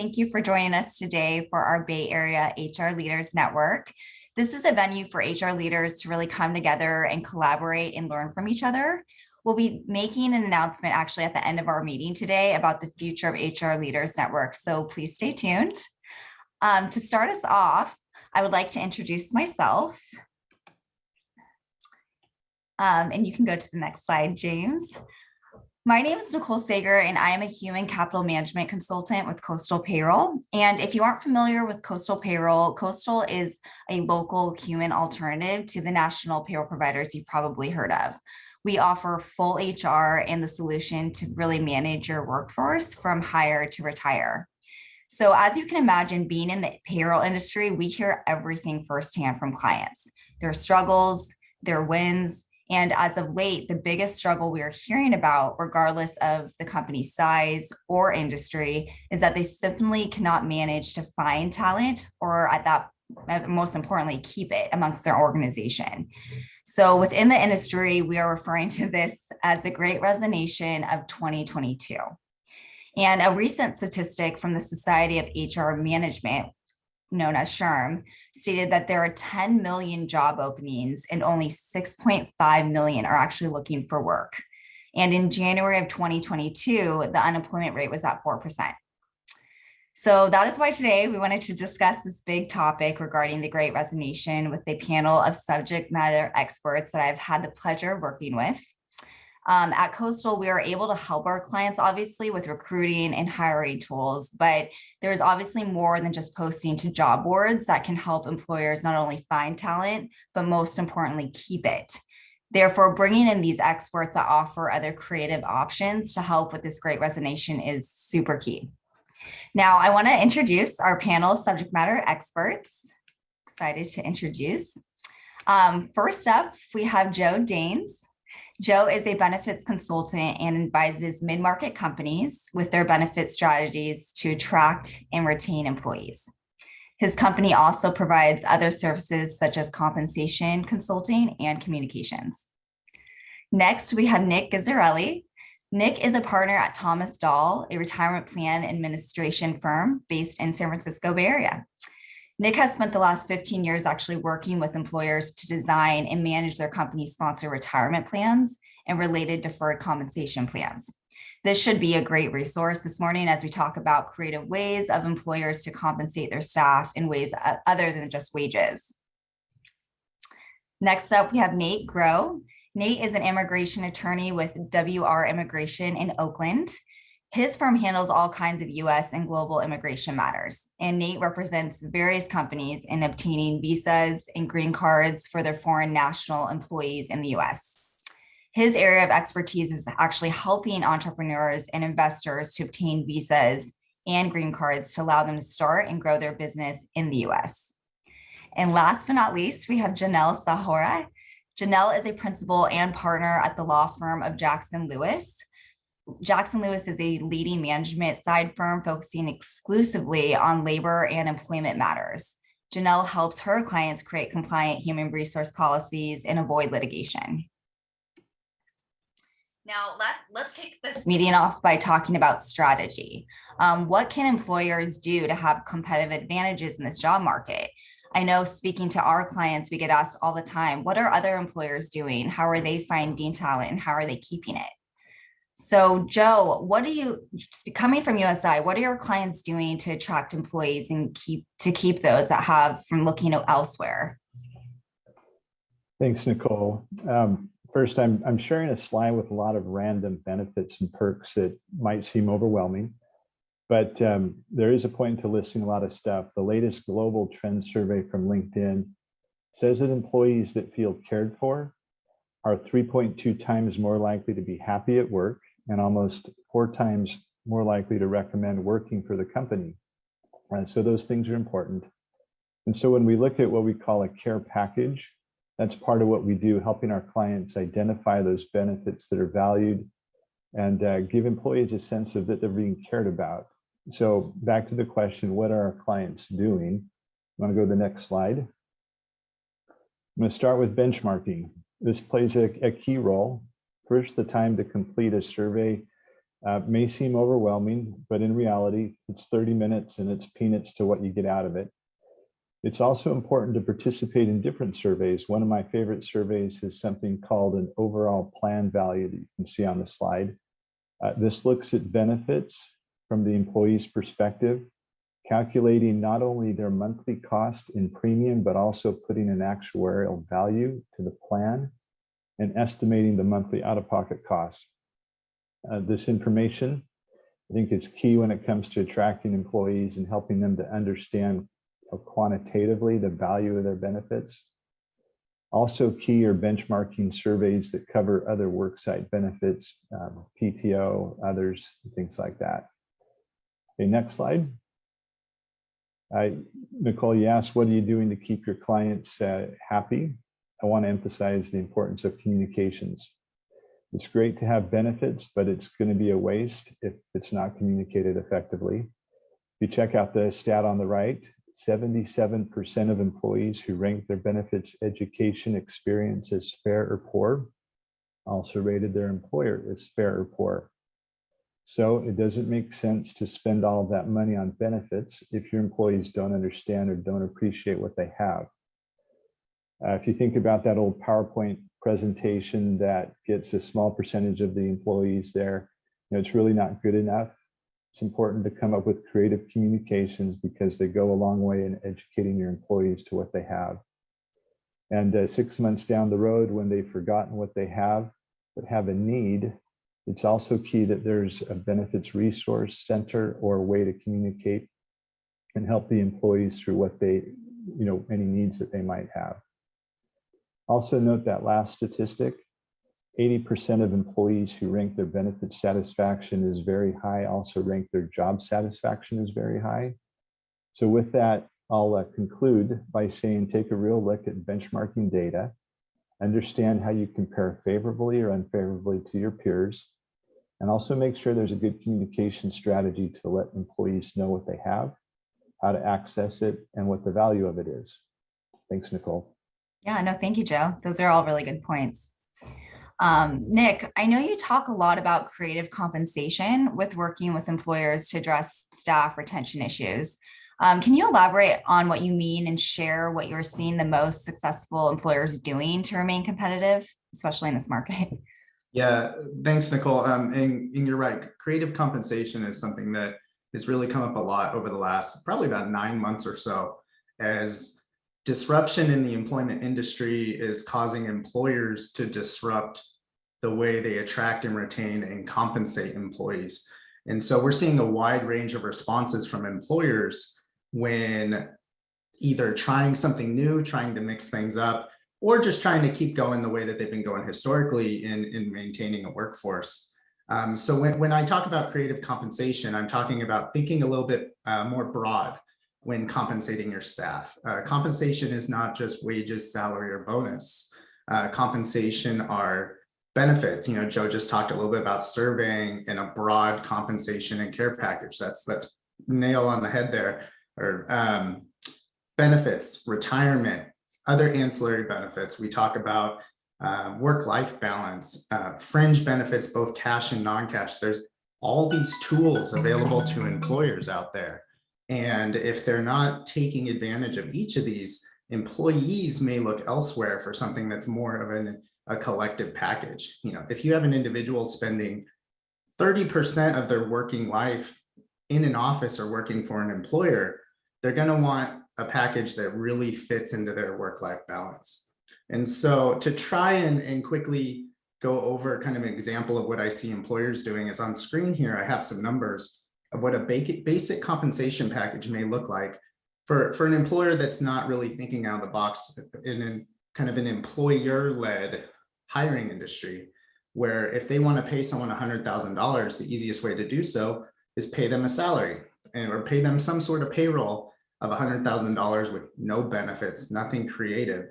thank you for joining us today for our Bay Area HR Leaders Network. This is a venue for HR leaders to really come together and collaborate and learn from each other. We'll be making an announcement actually at the end of our meeting today about the future of HR Leaders Network, so please stay tuned. To start us off, I would like to introduce myself. And you can go to the next slide, James. My name is Nicole Sager, and I am a human capital management consultant with Coastal Payroll. And if you aren't familiar with Coastal Payroll, Coastal is a local human alternative to the national payroll providers you've probably heard of. We offer full HR and the solution to really manage your workforce from hire to retire. So as you can imagine, being in the payroll industry, we hear everything firsthand from clients, their struggles, their wins. And as of late, the biggest struggle we are hearing about, regardless of the company's size or industry, is that they simply cannot manage to find talent or most importantly, keep it amongst their organization. So within the industry, we are referring to this as the Great Resignation of 2022. And a recent statistic from the Society of HR Management, known as SHRM, stated that there are 10 million job openings and only 6.5 million are actually looking for work. And in January of 2022, the unemployment rate was at 4%. So that is why today we wanted to discuss this big topic regarding the Great Resignation with a panel of subject matter experts that I've had the pleasure of working with. At Coastal, we are able to help our clients, obviously, with recruiting and hiring tools, but there's obviously more than just posting to job boards that can help employers not only find talent, but most importantly, keep it. Therefore, bringing in these experts that offer other creative options to help with this Great Resignation is super key. Now, I want to introduce our panel of subject matter experts. Excited to introduce. First up, we have Joe Daines. Joe is a benefits consultant and advises mid-market companies with their benefit strategies to attract and retain employees. His company also provides other services such as compensation, consulting, and communications. Next, we have Nick Gazzarelli. Nick is a partner at Thomas Dahl, a retirement plan administration firm based in San Francisco Bay Area. Nick has spent the last 15 years actually working with employers to design and manage their company-sponsored retirement plans and related deferred compensation plans. This should be a great resource this morning as we talk about creative ways of employers to compensate their staff in ways other than just wages. Next up, we have Nate Groh. Nate is an immigration attorney with WR Immigration in Oakland. His firm handles all kinds of US and global immigration matters, and Nate represents various companies in obtaining visas and green cards for their foreign national employees in the US. His area of expertise is actually helping entrepreneurs and investors to obtain visas and green cards to allow them to start and grow their business in the US. And last but not least, we have Janelle.sahouria. Janelle is a principal and partner at the law firm of Jackson Lewis. Jackson Lewis is a leading management side firm focusing exclusively on labor and employment matters. Janelle helps her clients create compliant human resource policies and avoid litigation. Now, let's kick this meeting off by talking about strategy. What can employers do to have competitive advantages in this job market? I know speaking to our clients, we get asked all the time, what are other employers doing? How are they finding talent and how are they keeping it? So Joe, coming from USI, what are your clients doing to attract employees and keep those that have from looking elsewhere? Thanks, Nicole. First, I'm sharing a slide with a lot of random benefits and perks that might seem overwhelming, but there is a point to listing a lot of stuff. The latest global trend survey from LinkedIn says that employees that feel cared for are 3.2 times more likely to be happy at work and almost 4 times more likely to recommend working for the company. So those things are important. And so when we look at what we call a care package, that's part of what we do, helping our clients identify those benefits that are valued and give employees a sense of that they're being cared about. So back to the question, what are our clients doing? You want to go to the next slide? I'm going to start with benchmarking. This plays a key role. First, the time to complete a survey May seem overwhelming, but in reality, it's 30 minutes and it's peanuts to what you get out of it. It's also important to participate in different surveys. One of my favorite surveys is something called an overall plan value that you can see on the slide. This looks at benefits from the employee's perspective, calculating not only their monthly cost in premium, but also putting an actuarial value to the plan and estimating the monthly out-of-pocket costs. This information, I think, is key when it comes to attracting employees and helping them to understand quantitatively the value of their benefits. Also key are benchmarking surveys that cover other worksite benefits, PTO, others, things like that. Okay, next slide. Nicole, you asked, what are you doing to keep your clients happy? I want to emphasize the importance of communications. It's great to have benefits, but it's going to be a waste if it's not communicated effectively. If you check out the stat on the right, 77% of employees who rank their benefits education experience as fair or poor also rated their employer as fair or poor. So it doesn't make sense to spend all of that money on benefits if your employees don't understand or don't appreciate what they have. If you think about that old PowerPoint presentation that gets a small percentage of the employees there, it's really not good enough. It's important to come up with creative communications because they go a long way in educating your employees to what they have. And 6 months down the road, when they've forgotten what they have, but have a need, it's also key that there's a benefits resource center or a way to communicate and help the employees through what they, any needs that they might have. Also note that last statistic, 80% of employees who rank their benefit satisfaction as very high also rank their job satisfaction as very high. So with that, I'll conclude by saying take a real look at benchmarking data, understand how you compare favorably or unfavorably to your peers, and also make sure there's a good communication strategy to let employees know what they have, how to access it, and what the value of it is. Thanks, Nicole. Yeah, no, thank you, Joe. Those are all really good points. Nick, I know you talk a lot about creative compensation with working with employers to address staff retention issues. Can you elaborate on what you mean and share what you're seeing the most successful employers doing to remain competitive, especially in this market? Yeah, thanks, Nicole. And you're right. Creative compensation is something that has really come up a lot over the last probably about 9 months or so, as disruption in the employment industry is causing employers to disrupt the way they attract and retain and compensate employees. And so we're seeing a wide range of responses from employers when either trying something new, trying to mix things up, or just trying to keep going the way that they've been going historically in maintaining a workforce. So when I talk about creative compensation, I'm talking about thinking a little bit more broad when compensating your staff. Compensation is not just wages, salary, or bonus. Compensation are benefits. Joe just talked a little bit about surveying and a broad compensation and care package. That's nail on the head there. Or benefits, retirement, other ancillary benefits. We talk about work-life balance, fringe benefits, both cash and non-cash. There's all these tools available to employers out there. And if they're not taking advantage of each of these, employees may look elsewhere for something that's more of a collective package. If you have an individual spending 30% of their working life in an office or working for an employer, they're going to want a package that really fits into their work-life balance. And so to try and quickly go over kind of an example of what I see employers doing is on screen here, I have some numbers of what a basic compensation package may look like for an employer that's not really thinking out of the box in kind of an employer-led hiring industry, where if they want to pay someone $100,000, the easiest way to do so is pay them a salary or pay them some sort of payroll of $100,000 with no benefits, nothing creative.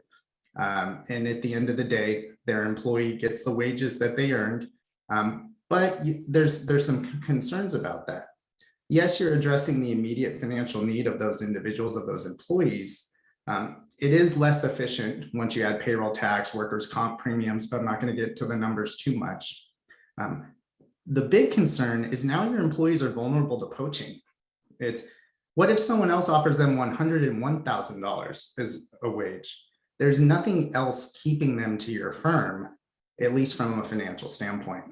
And at the end of the day, their employee gets the wages that they earned. But there's some concerns about that. Yes, you're addressing the immediate financial need of those individuals, of those employees. It is less efficient once you add payroll tax, workers' comp premiums, but I'm not going to get to the numbers too much. The big concern is now your employees are vulnerable to poaching. It's what if someone else offers them $101,000 as a wage? There's nothing else keeping them to your firm, at least from a financial standpoint.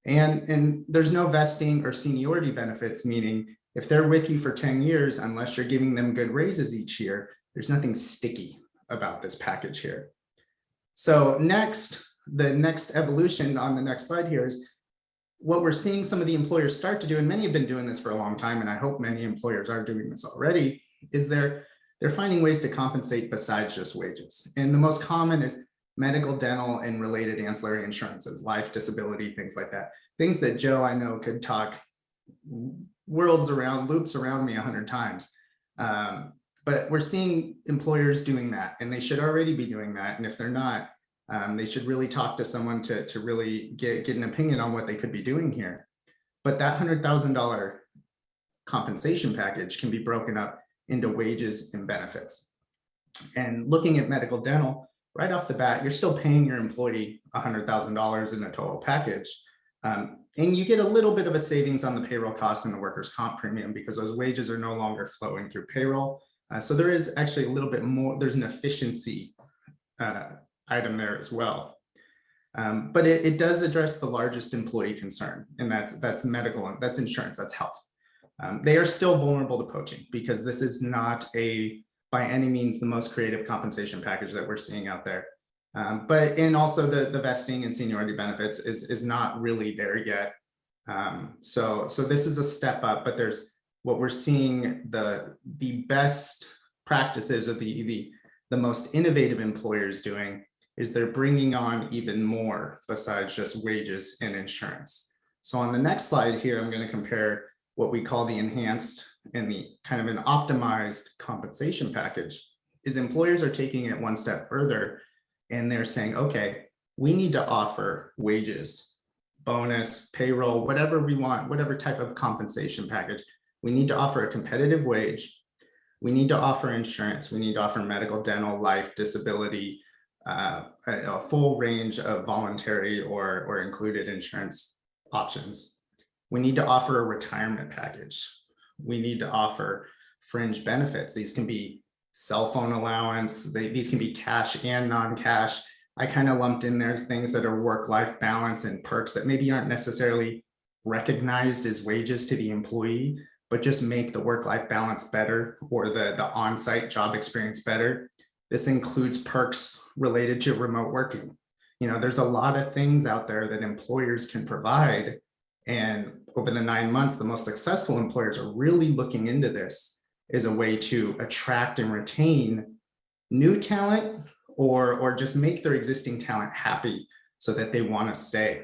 And there's no vesting or seniority benefits, meaning if they're with you for 10 years, unless you're giving them good raises each year, there's nothing sticky about this package here. So the next evolution on the next slide here is what we're seeing some of the employers start to do, and many have been doing this for a long time, and I hope many employers are doing this already, is they're finding ways to compensate besides just wages. And the most common is medical, dental, and related ancillary insurances, life, disability, things like that. Things that Joe, I know, could talk loops around me 100 times. But we're seeing employers doing that, and they should already be doing that. And if they're not, they should really talk to someone to really get an opinion on what they could be doing here. But that $100,000 compensation package can be broken up into wages and benefits. And looking at medical dental, right off the bat, you're still paying your employee $100,000 in the total package. And you get a little bit of a savings on the payroll costs and the workers' comp premium because those wages are no longer flowing through payroll. So there is actually a little bit more, there's an efficiency item there as well. But it does address the largest employee concern, and that's medical, and that's insurance, that's health. They are still vulnerable to poaching because this is not by any means the most creative compensation package that we're seeing out there. And also the vesting and seniority benefits is not really there yet. So this is a step up, but there's what we're seeing the best practices or the most innovative employers doing is they're bringing on even more besides just wages and insurance. So on the next slide here, I'm going to compare what we call the enhanced and the kind of an optimized compensation package. Is employers are taking it one step further and they're saying, okay, we need to offer wages, bonus, payroll, whatever we want, whatever type of compensation package. We need to offer a competitive wage. We need to offer insurance. We need to offer medical, dental, life, disability, a full range of voluntary or included insurance options. We need to offer a retirement package. We need to offer fringe benefits. These can be cell phone allowance. These can be cash and non-cash. I kind of lumped in there things that are work-life balance and perks that maybe aren't necessarily recognized as wages to the employee, but just make the work-life balance better or the on-site job experience better. This includes perks related to remote working. You know, there's a lot of things out there that employers can provide. And over the 9 months, the most successful employers are really looking into this as a way to attract and retain new talent or just make their existing talent happy so that they want to stay.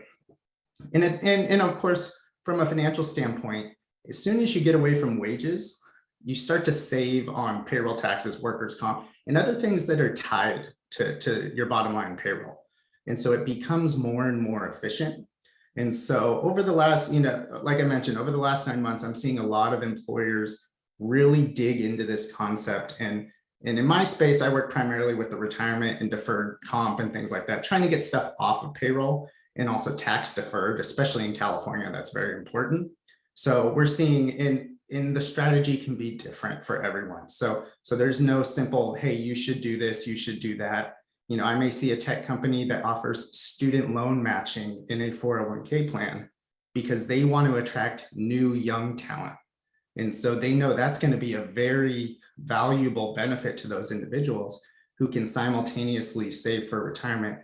And of course, from a financial standpoint, as soon as you get away from wages, you start to save on payroll taxes, workers' comp, and other things that are tied to your bottom line payroll. And so it becomes more and more efficient. And so over the last, like I mentioned, over the last 9 months, I'm seeing a lot of employers really dig into this concept. And in my space, I work primarily with the retirement and deferred comp and things like that, trying to get stuff off of payroll and also tax deferred, especially in California, that's very important. So we're seeing in the strategy can be different for everyone. So there's no simple, hey, you should do this, you should do that. I may see a tech company that offers student loan matching in a 401k plan because they want to attract new young talent. And so they know that's going to be a very valuable benefit to those individuals who can simultaneously save for retirement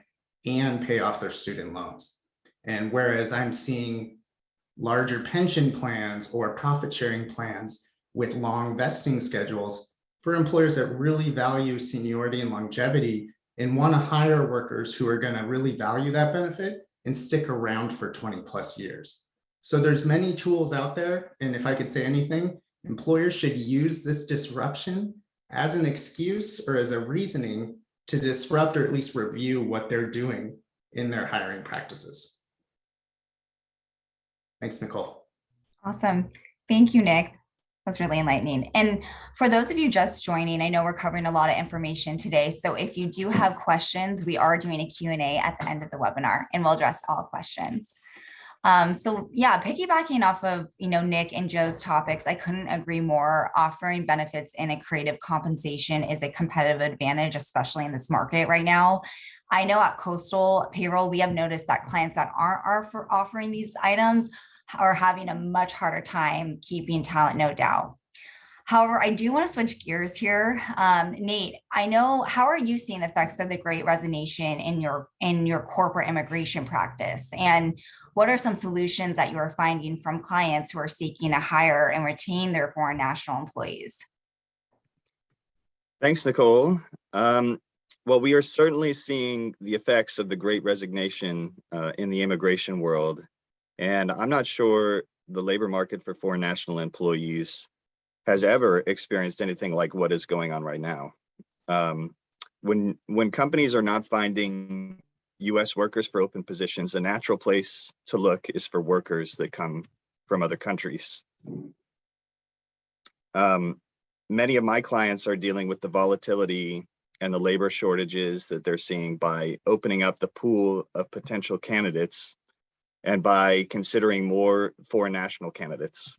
and pay off their student loans. And whereas I'm seeing larger pension plans or profit sharing plans with long vesting schedules for employers that really value seniority and longevity and want to hire workers who are going to really value that benefit and stick around for 20 plus years. So there's many tools out there. And if I could say anything, employers should use this disruption as an excuse or as a reasoning to disrupt or at least review what they're doing in their hiring practices. Thanks, Nicole. Awesome. Thank you, Nick. That's really enlightening. And for those of you just joining, I know we're covering a lot of information today. So if you do have questions, we are doing a Q&A at the end of the webinar and we'll address all questions. So yeah, piggybacking off of, Nick and Joe's topics, I couldn't agree more. Offering benefits in a creative compensation is a competitive advantage, especially in this market right now. I know at Coastal Payroll, we have noticed that clients that aren't are for offering these items are having a much harder time keeping talent, no doubt. However, I do want to switch gears here. Nate, I know, how are you seeing the effects of the Great Resignation in your corporate immigration practice? And what are some solutions that you are finding from clients who are seeking to hire and retain their foreign national employees? Thanks, Nicole. Well, we are certainly seeing the effects of the Great Resignation in the immigration world. And I'm not sure the labor market for foreign national employees has ever experienced anything like what is going on right now. When companies are not finding US workers for open positions, a natural place to look is for workers that come from other countries. Many of my clients are dealing with the volatility and the labor shortages that they're seeing by opening up the pool of potential candidates and by considering more foreign national candidates.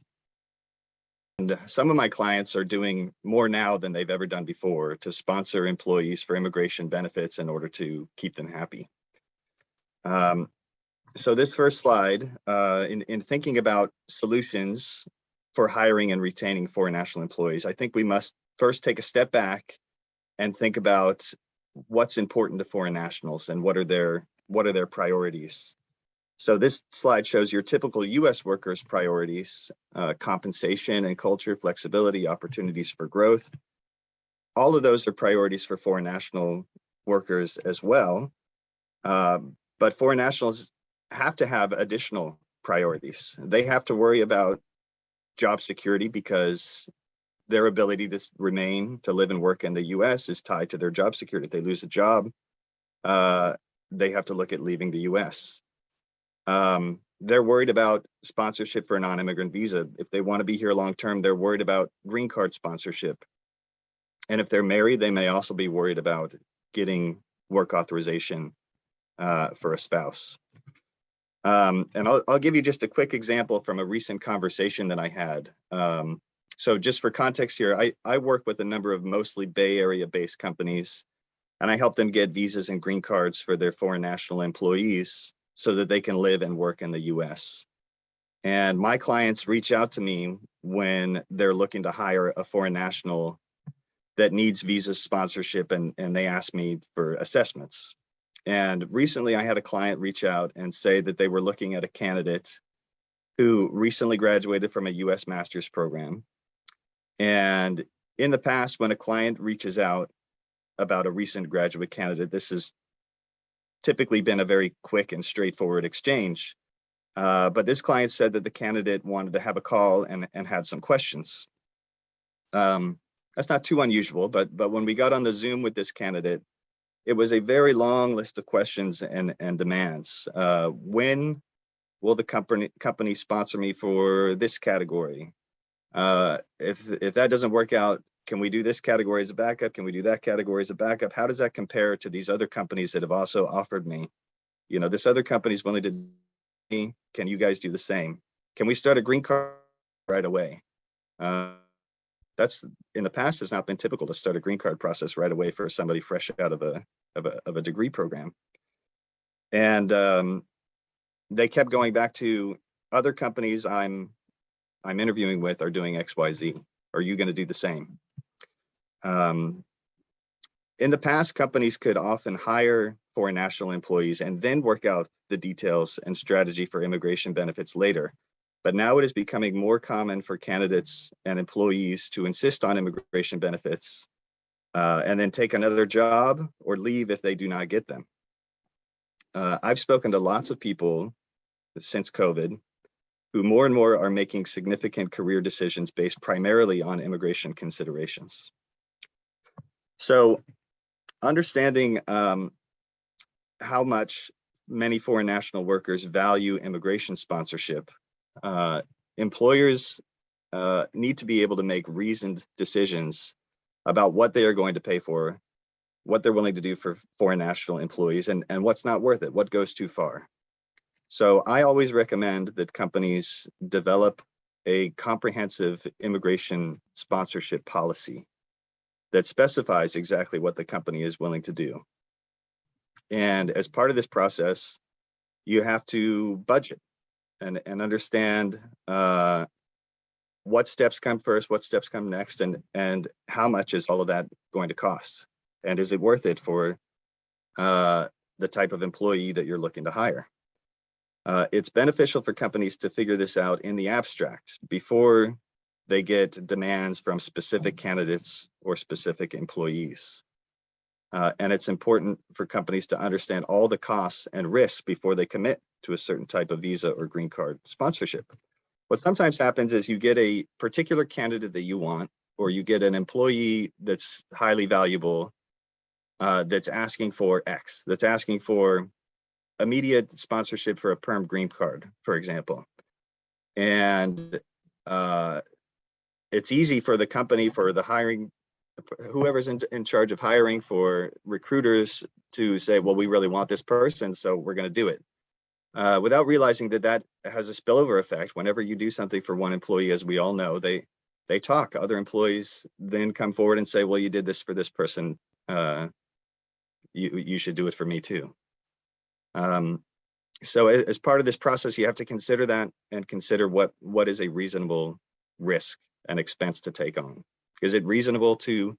And some of my clients are doing more now than they've ever done before to sponsor employees for immigration benefits in order to keep them happy. So this first slide, in thinking about solutions for hiring and retaining foreign national employees, I think we must first take a step back and think about what's important to foreign nationals and what are their priorities. So this slide shows your typical US workers' priorities: compensation and culture, flexibility, opportunities for growth. All of those are priorities for foreign national workers as well. But foreign nationals have to have additional priorities. They have to worry about job security because their ability to remain, to live and work in the US is tied to their job security. If they lose a job, they have to look at leaving the US. They're worried about sponsorship for a non-immigrant visa. If they want to be here long-term, they're worried about green card sponsorship. And if they're married, they may also be worried about getting work authorization for a spouse. And I'll give you just a quick example from a recent conversation that I had. So just for context here, I work with a number of mostly Bay Area-based companies, and I help them get visas and green cards for their foreign national employees so that they can live and work in the US. And my clients reach out to me when they're looking to hire a foreign national that needs visa sponsorship, and they ask me for assessments. And recently I had a client reach out and say that they were looking at a candidate who recently graduated from a US master's program. And in the past, when a client reaches out about a recent graduate candidate, this has typically been a very quick and straightforward exchange. But this client said that the candidate wanted to have a call and had some questions. That's not too unusual, but when we got on the Zoom with this candidate, it was a very long list of questions and demands. When will the company sponsor me for this category? If that doesn't work out, can we do this category as a backup? Can we do that category as a backup? How does that compare to these other companies that have also offered me? You know, this other company is willing to do me. Can you guys do the same? Can we start a green card right away? That's in the past has not been typical to start a green card process right away for somebody fresh out of a degree program. And they kept going back to other companies I'm interviewing with are doing XYZ. Are you going to do the same? In the past, companies could often hire foreign national employees and then work out the details and strategy for immigration benefits later. But now it is becoming more common for candidates and employees to insist on immigration benefits and then take another job or leave if they do not get them. I've spoken to lots of people since COVID who more and more are making significant career decisions based primarily on immigration considerations. So understanding how much many foreign national workers value immigration sponsorship, employers need to be able to make reasoned decisions about what they are going to pay for, what they're willing to do for foreign national employees, and what's not worth it, what goes too far. So I always recommend that companies develop a comprehensive immigration sponsorship policy that specifies exactly what the company is willing to do. And as part of this process, you have to budget and understand what steps come first, what steps come next, and how much is all of that going to cost? And is it worth it for the type of employee that you're looking to hire? It's beneficial for companies to figure this out in the abstract before they get demands from specific candidates or specific employees. And it's important for companies to understand all the costs and risks before they commit to a certain type of visa or green card sponsorship. What sometimes happens is you get a particular candidate that you want, or you get an employee that's highly valuable, that's asking for X, that's asking for immediate sponsorship for a perm green card, for example. And it's easy for the company, for the hiring, whoever's in charge of hiring, for recruiters to say, well, we really want this person, so we're going to do it. Without realizing that that has a spillover effect. Whenever you do something for one employee, as we all know, they talk. Other employees then come forward and say, well, you did this for this person. You should do it for me too. So as part of this process, you have to consider that and consider what is a reasonable risk and expense to take on. Is it reasonable to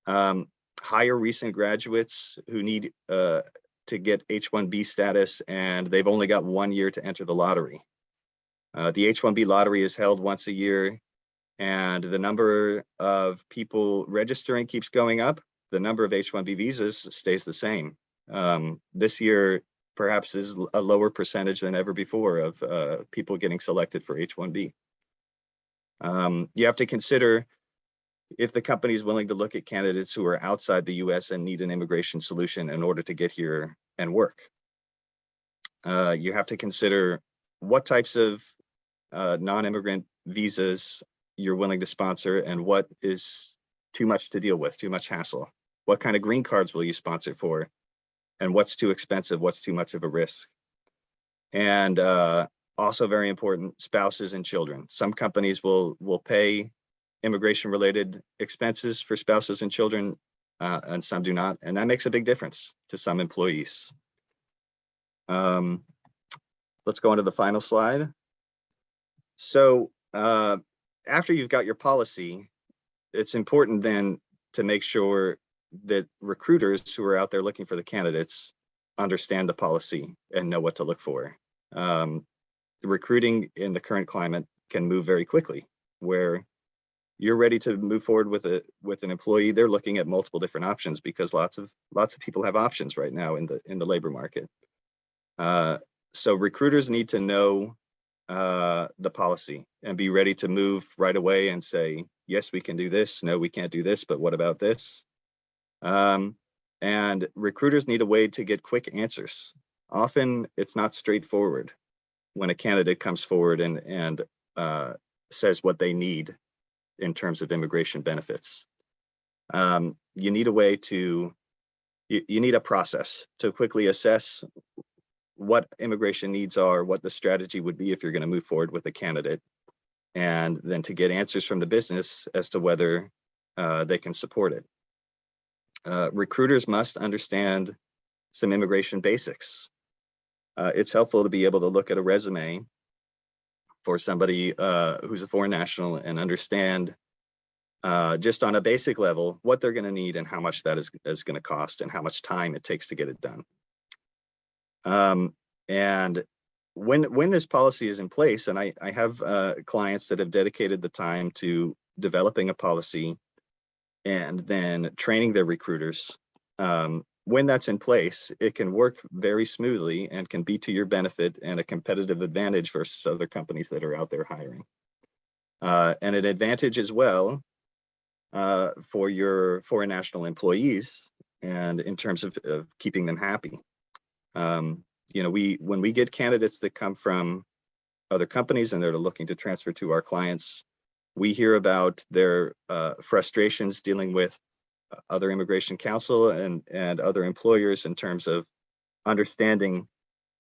hire recent graduates who need to get H-1B status and they've only got 1 year to enter the lottery? The H-1B lottery is held once a year, and the number of people registering keeps going up. The number of H-1B visas stays the same. This year, perhaps, is a lower percentage than ever before of people getting selected for H-1B. You have to consider if the company is willing to look at candidates who are outside the US and need an immigration solution in order to get here and work. You have to consider what types of non-immigrant visas you're willing to sponsor and what is too much to deal with, too much hassle. What kind of green cards will you sponsor for? And what's too expensive, what's too much of a risk? And also very important, spouses and children. Some companies will pay immigration-related expenses for spouses and children, and some do not, and that makes a big difference to some employees. Let's go on to the final slide. So after you've got your policy, it's important then to make sure that recruiters who are out there looking for the candidates understand the policy and know what to look for. Recruiting in the current climate can move very quickly, where you're ready to move forward with an employee. They're looking at multiple different options because lots of people have options right now in the labor market. So recruiters need to know the policy and be ready to move right away and say, yes, we can do this. No, we can't do this, but what about this? And recruiters need a way to get quick answers. Often it's not straightforward when a candidate comes forward and says what they need in terms of immigration benefits. You need a way to, you need a process to quickly assess what immigration needs are, what the strategy would be if you're going to move forward with a candidate, and then to get answers from the business as to whether they can support it. Recruiters must understand some immigration basics. It's helpful to be able to look at a resume for somebody who's a foreign national and understand just on a basic level what they're going to need and how much that is going to cost and how much time it takes to get it done. And when this policy is in place, and I have clients that have dedicated the time to developing a policy and then training their recruiters, when that's in place, it can work very smoothly and can be to your benefit and a competitive advantage versus other companies that are out there hiring. And an advantage as well for your foreign national employees and in terms of keeping them happy. You know, when we get candidates that come from other companies and they're looking to transfer to our clients, we hear about their frustrations dealing with other immigration counsel and other employers in terms of understanding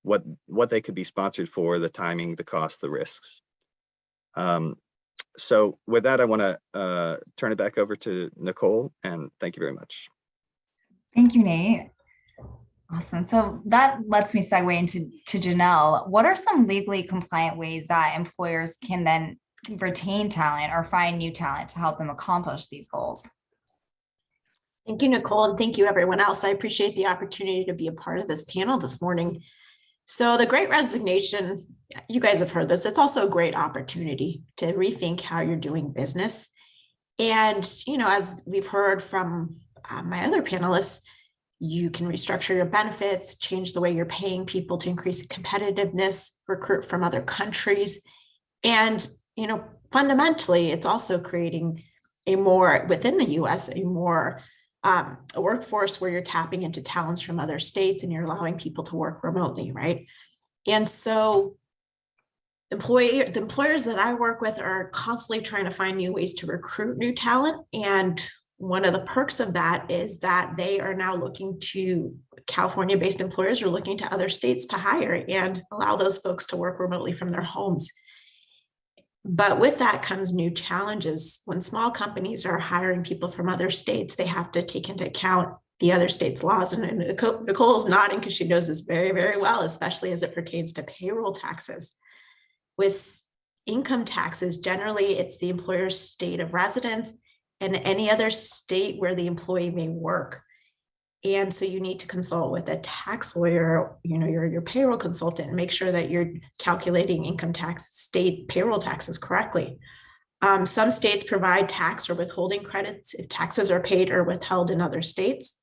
what they could be sponsored for, the timing, the cost, the risks. So with that, I want to turn it back over to Nicole, and thank you very much. Thank you, Nate. Awesome. So that lets me segue into Janelle. What are some legally compliant ways that employers can then retain talent or find new talent to help them accomplish these goals? Thank you, Nicole, and thank you, everyone else. I appreciate the opportunity to be a part of this panel this morning. So the Great Resignation, you guys have heard this, it's also a great opportunity to rethink how you're doing business. And, as we've heard from my other panelists, you can restructure your benefits, change the way you're paying people to increase competitiveness, recruit from other countries. And, fundamentally, it's also creating a more, within the US, a more a workforce where you're tapping into talents from other states and you're allowing people to work remotely, right? And so the employers that I work with are constantly trying to find new ways to recruit new talent. And one of the perks of that is that they are now looking to, California-based employers are looking to other states to hire and allow those folks to work remotely from their homes. But with that comes new challenges. When small companies are hiring people from other states, they have to take into account the other states' laws. And Nicole is nodding because she knows this very, very well, especially as it pertains to payroll taxes. With income taxes, generally, it's the employer's state of residence and any other state where the employee may work. And so you need to consult with a tax lawyer, your payroll consultant, and make sure that you're calculating income tax, state payroll taxes correctly. Some states provide tax or withholding credits if taxes are paid or withheld in other states.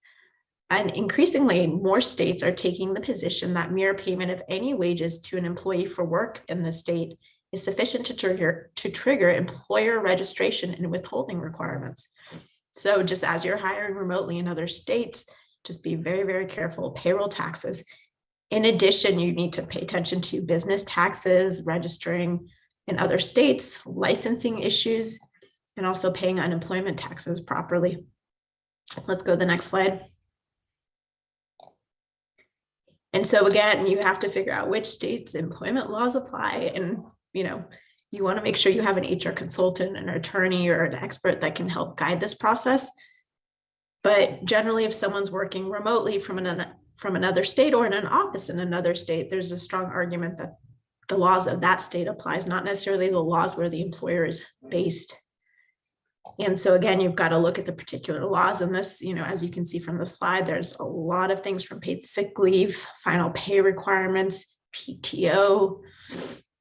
And increasingly, more states are taking the position that mere payment of any wages to an employee for work in the state is sufficient to trigger employer registration and withholding requirements. So just as you're hiring remotely in other states, just be very, very careful of payroll taxes. In addition, you need to pay attention to business taxes, registering in other states, licensing issues, and also paying unemployment taxes properly. Let's go to the next slide. And so again, you have to figure out which states' employment laws apply. And, you want to make sure you have an HR consultant, an attorney, or an expert that can help guide this process. But generally, if someone's working remotely from another state or in an office in another state, there's a strong argument that the laws of that state applies, not necessarily the laws where the employer is based. And so again, you've got to look at the particular laws in this, as you can see from the slide, there's a lot of things from paid sick leave, final pay requirements, PTO,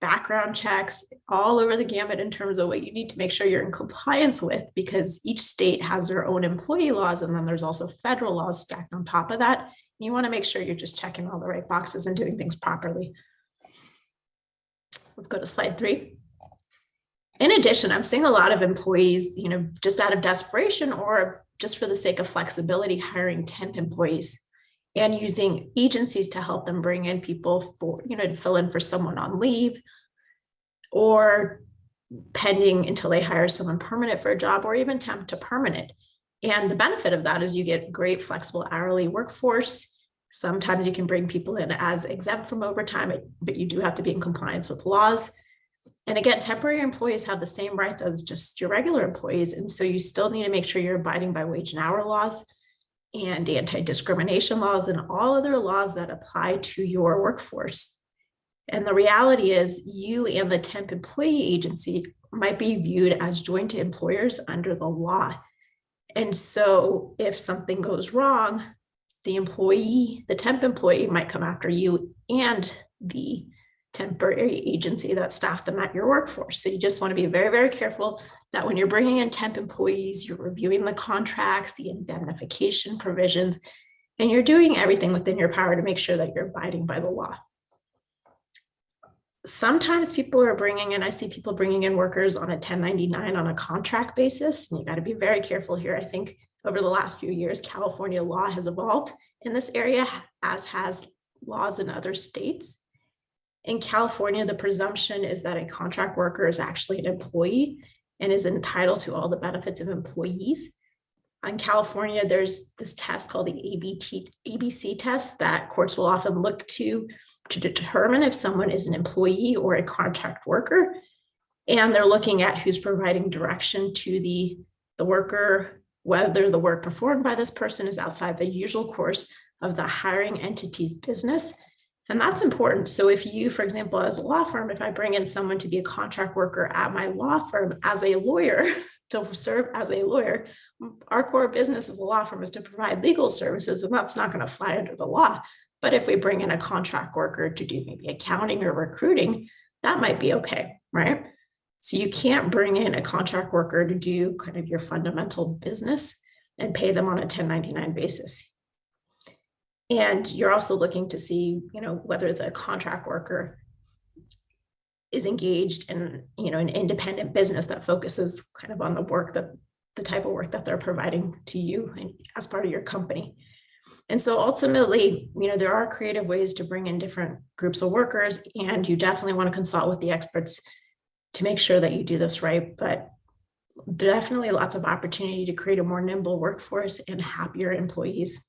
background checks, all over the gamut in terms of what you need to make sure you're in compliance with, because each state has their own employee laws. And then there's also federal laws stacked on top of that. You want to make sure you're just checking all the right boxes and doing things properly. Let's go to slide 3. In addition, I'm seeing a lot of employees, just out of desperation or just for the sake of flexibility, hiring temp employees and using agencies to help them bring in people for, to fill in for someone on leave or pending until they hire someone permanent for a job, or even temp to permanent. And the benefit of that is you get great flexible hourly workforce. Sometimes you can bring people in as exempt from overtime, but you do have to be in compliance with laws. And again, temporary employees have the same rights as just your regular employees. And so you still need to make sure you're abiding by wage and hour laws and anti-discrimination laws and all other laws that apply to your workforce. And the reality is you and the temp employee agency might be viewed as joint employers under the law. And so if something goes wrong, the temp employee might come after you and the temporary agency that staffed them at your workforce. So you just want to be very, very careful that when you're bringing in temp employees, you're reviewing the contracts, the indemnification provisions, and you're doing everything within your power to make sure that you're abiding by the law. Sometimes people are I see people bringing in workers on a 1099 on a contract basis. And you got to be very careful here. I think over the last few years, California law has evolved in this area, as has laws in other states. In California, the presumption is that a contract worker is actually an employee and is entitled to all the benefits of employees. In California, there's this test called the ABC test that courts will often look to determine if someone is an employee or a contract worker. And they're looking at who's providing direction to the worker, whether the work performed by this person is outside the usual course of the hiring entity's business. And that's important. So if you, for example, as a law firm, if I bring in someone to be a contract worker at my law firm as a lawyer, to serve as a lawyer, our core business as a law firm is to provide legal services, and that's not going to fly under the law. But if we bring in a contract worker to do maybe accounting or recruiting, that might be okay, right? So you can't bring in a contract worker to do kind of your fundamental business and pay them on a 1099 basis. And you're also looking to see, whether the contract worker is engaged in, an independent business that focuses kind of on the type of work that they're providing to you and as part of your company. And so ultimately, there are creative ways to bring in different groups of workers, and you definitely want to consult with the experts to make sure that you do this right. But definitely lots of opportunity to create a more nimble workforce and happier employees.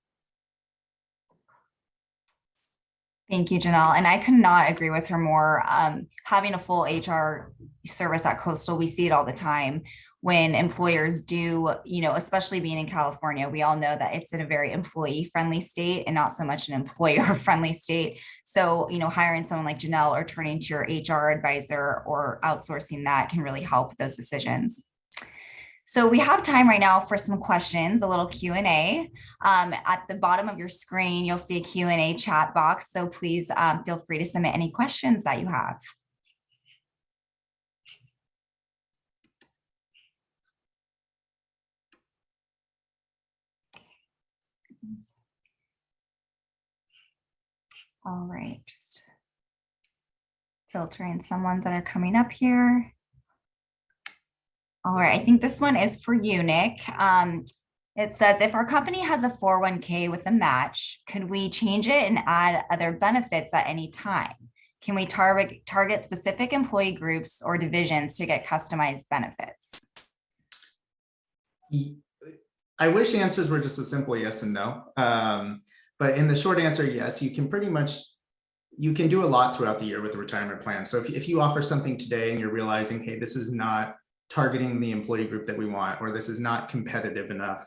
Thank you, Janelle. And I could not agree with her more. Having a full HR service at Coastal, we see it all the time when employers do, especially being in California, we all know that it's in a very employee-friendly state and not so much an employer-friendly state. So, hiring someone like Janelle or turning to your HR advisor or outsourcing that can really help with those decisions. So we have time right now for some questions, a little Q&A. At the bottom of your screen, you'll see a Q&A chat box. So please feel free to submit any questions that you have. All right, just filtering some ones that are coming up here. All right, I think this one is for you, Nick. It says, if our company has a 401k with a match, could we change it and add other benefits at any time? Can we target specific employee groups or divisions to get customized benefits? I wish the answers were just a simple yes and no. But in the short answer, yes, you can do a lot throughout the year with the retirement plan. So if you offer something today and you're realizing, hey, this is not targeting the employee group that we want, or this is not competitive enough,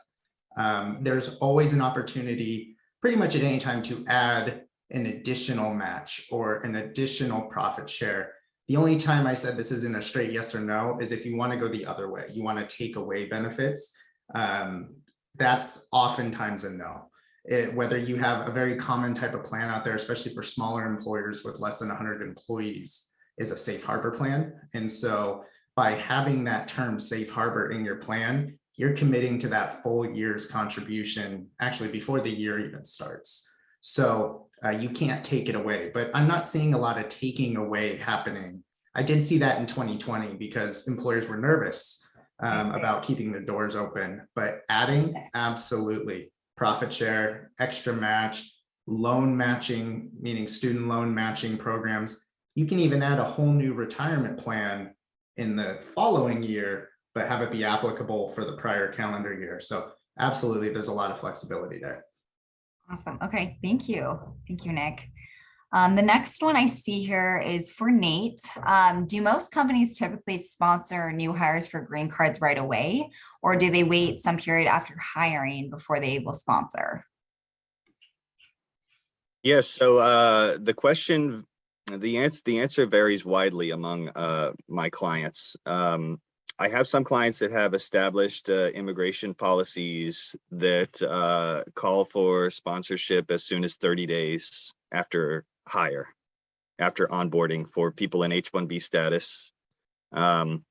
there's always an opportunity pretty much at any time to add an additional match or an additional profit share. The only time I said this isn't a straight yes or no is if you want to go the other way, you want to take away benefits. That's oftentimes a no. Whether you have a very common type of plan out there, especially for smaller employers with less than 100 employees, is a safe harbor plan. And so by having that term safe harbor in your plan, you're committing to that full year's contribution actually before the year even starts. So you can't take it away, but I'm not seeing a lot of taking away happening. I did see that in 2020 because employers were nervous about keeping the doors open, but adding, absolutely. Profit share, extra match, loan matching, meaning student loan matching programs. You can even add a whole new retirement plan in the following year, but have it be applicable for the prior calendar year. So absolutely, there's a lot of flexibility there. Awesome. Okay, thank you. Thank you, Nick. The next one I see here is for Nate. Do most companies typically sponsor new hires for green cards right away, or do they wait some period after hiring before they will sponsor? Yes, so the answer varies widely among my clients. I have some clients that have established immigration policies that call for sponsorship as soon as 30 days after hire, after onboarding for people in H-1B status. And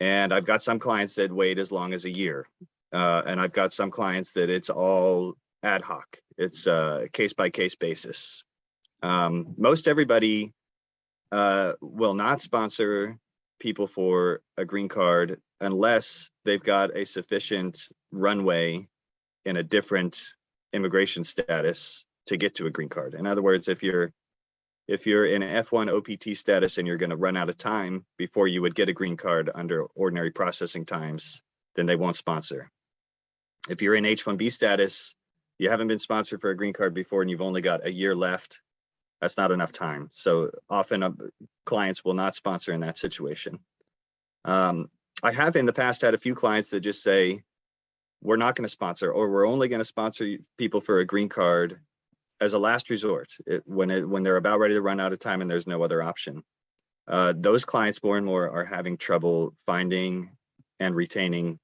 I've got some clients that wait as long as a year. And I've got some clients that it's all ad hoc. It's a case-by-case basis. Most everybody will not sponsor people for a green card unless they've got a sufficient runway in a different immigration status to get to a green card. In other words, if you're in F1 OPT status and you're going to run out of time before you would get a green card under ordinary processing times, then they won't sponsor. If you're in H-1B status, you haven't been sponsored for a green card before and you've only got a year left, that's not enough time. So often clients will not sponsor in that situation. I have in the past had a few clients that just say, we're not going to sponsor, or we're only going to sponsor people for a green card as a last resort when they're about ready to run out of time and there's no other option. Those clients more and more are having trouble finding and retaining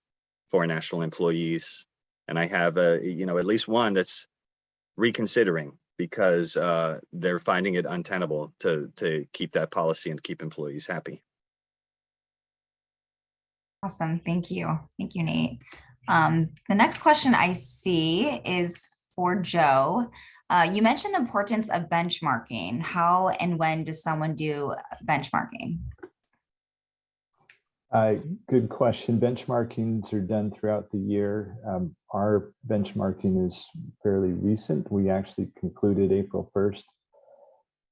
foreign national employees. And I have at least one that's reconsidering because they're finding it untenable to keep that policy and keep employees happy. Awesome. Thank you. Thank you, Nate. The next question I see is for Joe. You mentioned the importance of benchmarking. How and when does someone do benchmarking? Good question. Benchmarkings are done throughout the year. Our benchmarking is fairly recent. We actually concluded April 1st.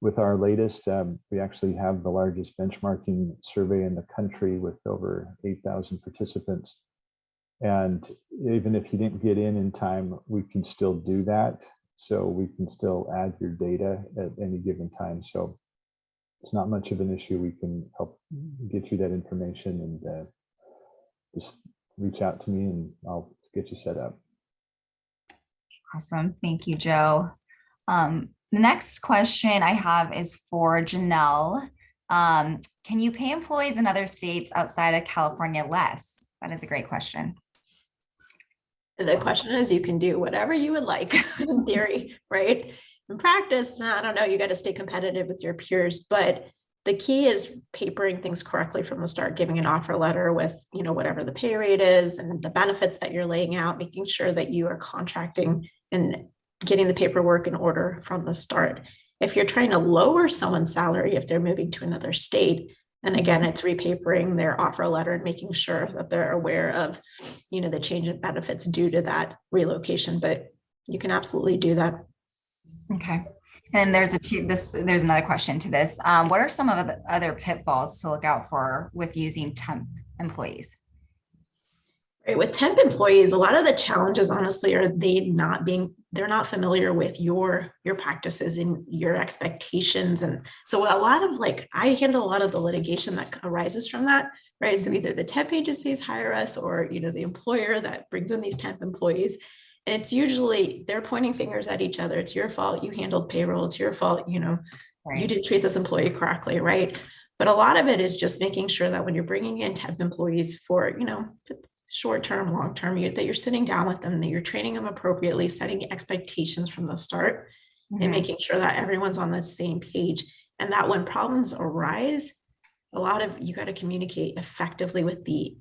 With our latest, we actually have the largest benchmarking survey in the country with over 8,000 participants. And even if you didn't get in time, we can still do that. So we can still add your data at any given time. So it's not much of an issue. We can help get you that information and just reach out to me and I'll get you set up. Awesome. Thank you, Joe. The next question I have is for Janelle. Can you pay employees in other states outside of California less? That is a great question. The question is, you can do whatever you would like in theory, right? In practice, I don't know, you got to stay competitive with your peers, but the key is papering things correctly from the start, giving an offer letter with, whatever the pay rate is and the benefits that you're laying out, making sure that you are contracting and getting the paperwork in order from the start. If you're trying to lower someone's salary, if they're moving to another state, and again, it's repapering their offer letter and making sure that they're aware of, the change in benefits due to that relocation, but you can absolutely do that. Okay. And there's another question to this. What are some of the other pitfalls to look out for with using temp employees? Right. With temp employees, a lot of the challenges, honestly, are they're not familiar with your practices and your expectations. And so a lot of I handle a lot of the litigation that arises from that, right? So either the temp agencies hire us or, the employer that brings in these temp employees. And it's usually they're pointing fingers at each other. It's your fault. You handled payroll. It's your fault. Right. You didn't treat this employee correctly. Right. But a lot of it is just making sure that when you're bringing in temp employees for, short-term, long-term, that you're sitting down with them, that you're training them appropriately, setting expectations from the start, and making sure that everyone's on the same page. And that when problems arise, you got to communicate effectively with the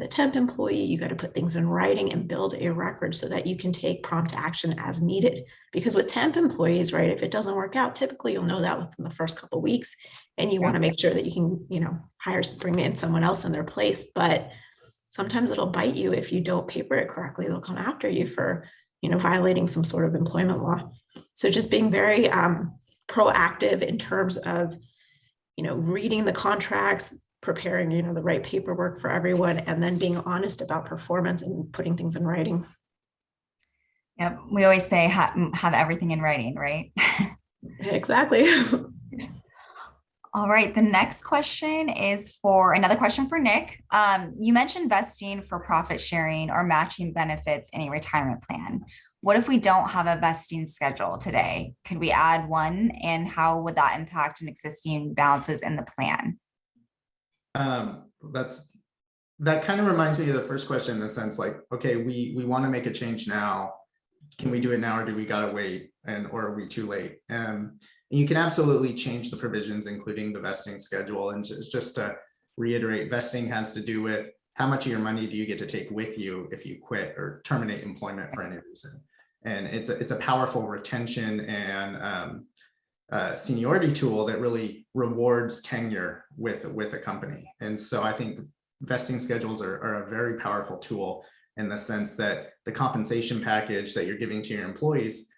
temp employee. You got to put things in writing and build a record so that you can take prompt action as needed. Because with temp employees, right, if it doesn't work out, typically you'll know that within the first couple of weeks, and you want to make sure that you can, bring in someone else in their place. But sometimes it'll bite you if you don't paper it correctly. They'll come after you for, violating some sort of employment law. So just being very proactive in terms of, reading the contracts, preparing, the right paperwork for everyone, and then being honest about performance and putting things in writing. Yep. We always say have everything in writing, right? Exactly. All right. The next question is another question for Nick. You mentioned vesting for profit sharing or matching benefits in a retirement plan. What if we don't have a vesting schedule today? Could we add one, and how would that impact an existing balances in the plan? That kind of reminds me of the first question in the sense okay, we want to make a change now. Can we do it now, or do we got to wait, or are we too late? You can absolutely change the provisions, including the vesting schedule. And just to reiterate, vesting has to do with how much of your money do you get to take with you if you quit or terminate employment for any reason. And it's a powerful retention and seniority tool that really rewards tenure with a company. And so I think vesting schedules are a very powerful tool in the sense that the compensation package that you're giving to your employees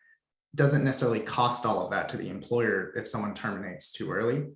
doesn't necessarily cost all of that to the employer if someone terminates too early.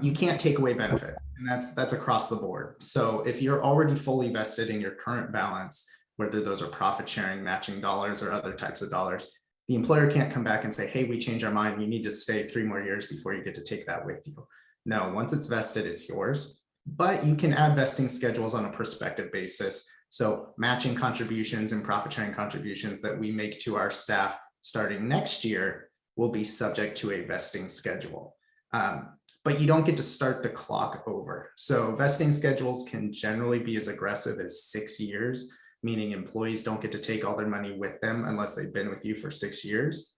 You can't take away benefits, and that's across the board. So if you're already fully vested in your current balance, whether those are profit sharing, matching dollars, or other types of dollars, the employer can't come back and say, hey, we changed our mind. You need to stay 3 more years before you get to take that with you. No, once it's vested, it's yours. But you can add vesting schedules on a prospective basis. So matching contributions and profit sharing contributions that we make to our staff starting next year will be subject to a vesting schedule. But you don't get to start the clock over. So vesting schedules can generally be as aggressive as 6 years, meaning employees don't get to take all their money with them unless they've been with you for 6 years.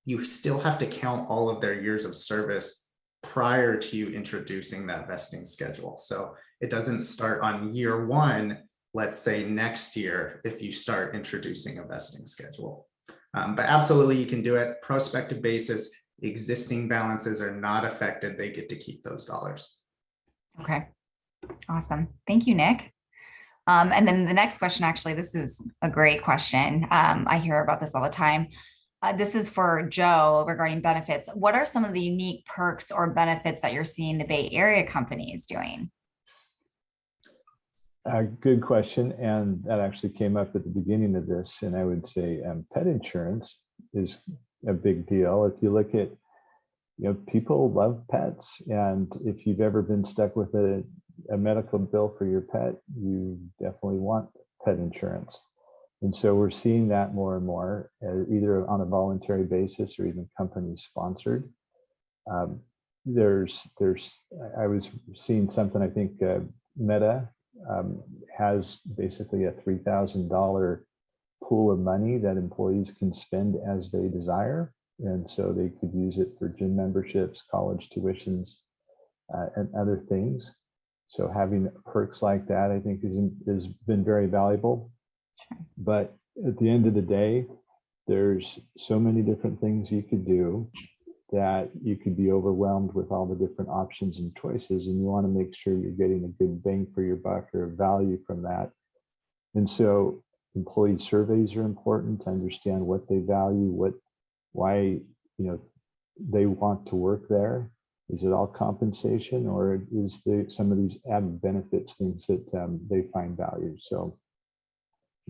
You still have to count all of their years of service prior to you introducing that vesting schedule. So it doesn't start on year 1, let's say next year, if you start introducing a vesting schedule. But absolutely, you can do it. Prospective basis, existing balances are not affected. They get to keep those dollars. Okay, awesome. Thank you, Nick. And then the next question, actually, this is a great question. I hear about this all the time. This is for Joe regarding benefits. What are some of the unique perks or benefits that you're seeing the Bay Area companies doing? Good question. And that actually came up at the beginning of this. And I would say pet insurance is a big deal. If you look at, people love pets. And if you've ever been stuck with a medical bill for your pet, you definitely want pet insurance. And so we're seeing that more and more, either on a voluntary basis or even company sponsored. I was seeing something, I think Meta has basically a $3,000 pool of money that employees can spend as they desire. And so they could use it for gym memberships, college tuitions, and other things. So having perks like that, I think, has been very valuable. But at the end of the day, there's so many different things you could do that you could be overwhelmed with all the different options and choices. And you want to make sure you're getting a good bang for your buck or value from that. And so employee surveys are important to understand what they value, why they want to work there. Is it all compensation, or is there some of these added benefits, things that they find value? So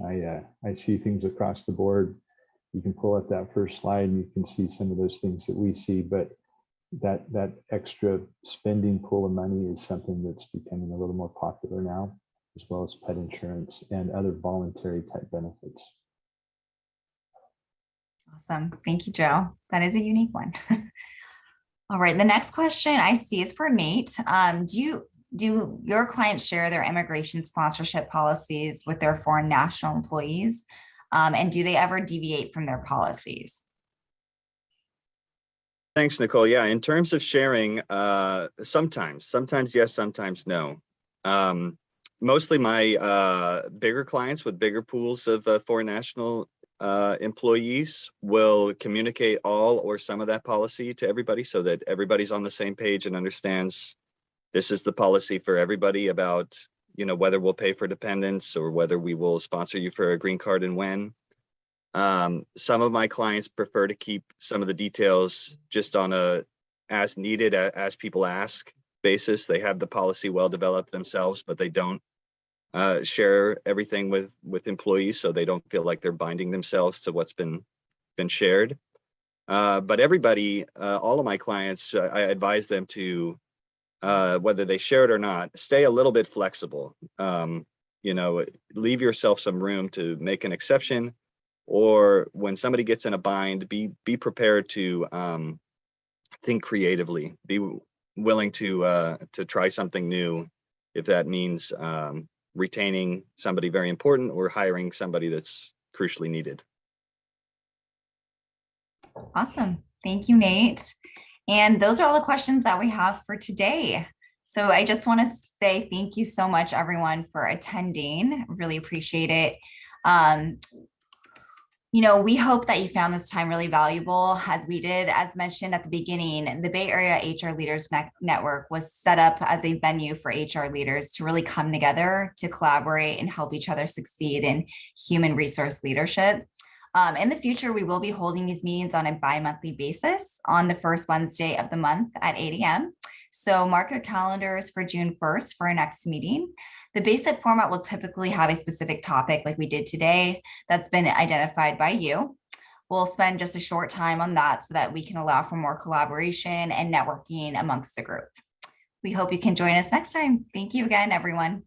I see things across the board. You can pull up that first slide and you can see some of those things that we see, but that extra spending pool of money is something that's becoming a little more popular now, as well as pet insurance and other voluntary type benefits. Awesome. Thank you, Joe. That is a unique one. All right. The next question I see is for Nate. Do your clients share their immigration sponsorship policies with their foreign national employees? And do they ever deviate from their policies? Thanks, Nicole. Yeah, in terms of sharing, sometimes yes, sometimes no. Mostly my bigger clients with bigger pools of foreign national employees will communicate all or some of that policy to everybody so that everybody's on the same page and understands this is the policy for everybody about, whether we'll pay for dependents or whether we will sponsor you for a green card and when. Some of my clients prefer to keep some of the details just on a as needed, as people ask basis. They have the policy well developed themselves, but they don't share everything with employees, so they don't feel like they're binding themselves to what's been shared. But everybody, all of my clients, I advise them to, whether they share it or not, stay a little bit flexible. Leave yourself some room to make an exception, or when somebody gets in a bind, be prepared to think creatively, be willing to try something new, if that means retaining somebody very important or hiring somebody that's crucially needed. Awesome. Thank you, Nate. And those are all the questions that we have for today. So I just want to say thank you so much, everyone, for attending. Really appreciate it. We hope that you found this time really valuable, as we did. As mentioned at the beginning, the Bay Area HR Leaders Network was set up as a venue for HR leaders to really come together to collaborate and help each other succeed in human resource leadership. In the future, we will be holding these meetings on a bi-monthly basis on the first Wednesday of the month at 8 a.m. So mark your calendars for June 1st for our next meeting. The basic format will typically have a specific topic like we did today that's been identified by you. We'll spend just a short time on that so that we can allow for more collaboration and networking amongst the group. We hope you can join us next time. Thank you again, everyone.